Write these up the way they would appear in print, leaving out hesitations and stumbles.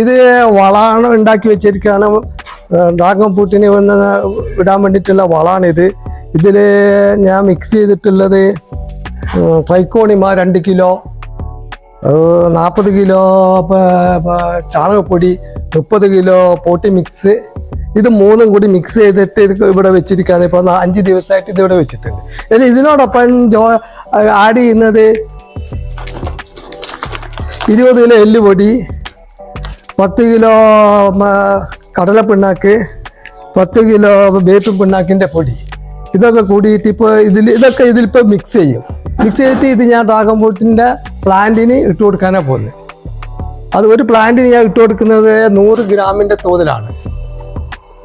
ഇത് വളമാണ് ഉണ്ടാക്കി വെച്ചിരിക്കുകയാണ്. ഡ്രാഗൺ ഫ്രൂട്ടിന് ഇടാൻ വേണ്ടിയിട്ടുള്ള വളമാണിത്. ഇതിൽ ഞാൻ മിക്സ് ചെയ്തിട്ടുള്ളത് ട്രൈക്കോണിമ 2 കിലോ, 40 കിലോ ചാണകപ്പൊടി, 30 കിലോ പോട്ടി മിക്സ്. ഇത് മൂന്നും കൂടി മിക്സ് ചെയ്തിട്ട് ഇത് ഇവിടെ വെച്ചിരിക്കുകയാണ്. ഇപ്പോൾ 5 ദിവസമായിട്ട് ഇത് ഇവിടെ വെച്ചിട്ടുണ്ട്. ഇനി ഇതിനോടൊപ്പം ആഡ് ചെയ്യുന്നത് 20 കിലോ എല്ലുപൊടി, 10 കിലോ കടലപ്പിണ്ണാക്ക്, 10 കിലോ വേപ്പിൻ പിണ്ണാക്കിൻ്റെ പൊടി. ഇതൊക്കെ കൂടിയിട്ട് ഇപ്പോൾ ഇതിലിപ്പോൾ മിക്സ് ചെയ്യും. മിക്സ് ചെയ്തിട്ട് ഇത് ഞാൻ ഡ്രാഗൺ ഫ്രൂട്ടിൻ്റെ പ്ലാന്റിന് ഇട്ട് കൊടുക്കാനാണ് പോകുന്നത്. അത് ഒരു പ്ലാന്റിന് ഞാൻ ഇട്ട് കൊടുക്കുന്നത് 100 ഗ്രാമിൻ്റെ തോതിലാണ്.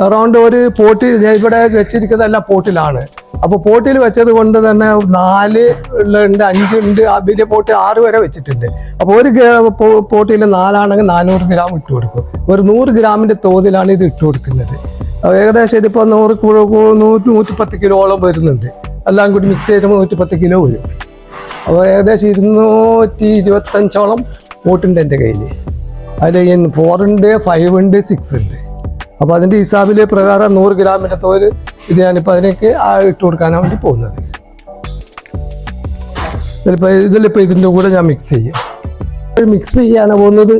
അറൗണ്ട് ഒരു പോട്ടിൽ ഞാൻ ഇവിടെ വെച്ചിരിക്കുന്നതെല്ലാം പോട്ടിലാണ്. അപ്പോൾ പോട്ടിൽ വെച്ചത് കൊണ്ട് തന്നെ 4 ഉണ്ട്, 5 ഉണ്ട്, വലിയ പോട്ട് 6 വരെ വെച്ചിട്ടുണ്ട്. അപ്പോൾ ഒരു പോട്ടിൽ 4 ആണെങ്കിൽ 400 ഗ്രാം ഇട്ട് കൊടുക്കും. ഒരു 100 ഗ്രാമിൻ്റെ തോതിലാണ് ഇത് ഇട്ട് കൊടുക്കുന്നത്. ഏകദേശം ഇതിപ്പോൾ 110 കിലോളം വരുന്നുണ്ട്. എല്ലാം കൂടി മിക്സ് ചെയ്തുമ്പോൾ 110 കിലോ വരും. അപ്പോൾ ഏകദേശം 225ഓളം പോട്ടുണ്ട് എൻ്റെ കയ്യിൽ. അതിൽ 4 ഉണ്ട്, 5 ഉണ്ട്, 6 ഉണ്ട്. അപ്പോൾ അതിൻ്റെ ഹിസാബിൽ പ്രകാരം 100 ഗ്രാമിൻ്റെ തോല് ഇത് ഞാനിപ്പോൾ അതിലേക്ക് ഇട്ട് കൊടുക്കാനാണ് വേണ്ടി പോകുന്നത്. ഇതിലിപ്പോൾ ഇതിൻ്റെ കൂടെ ഞാൻ മിക്സ് ചെയ്യാം. മിക്സ് ചെയ്യാനാണ് പോകുന്നത്.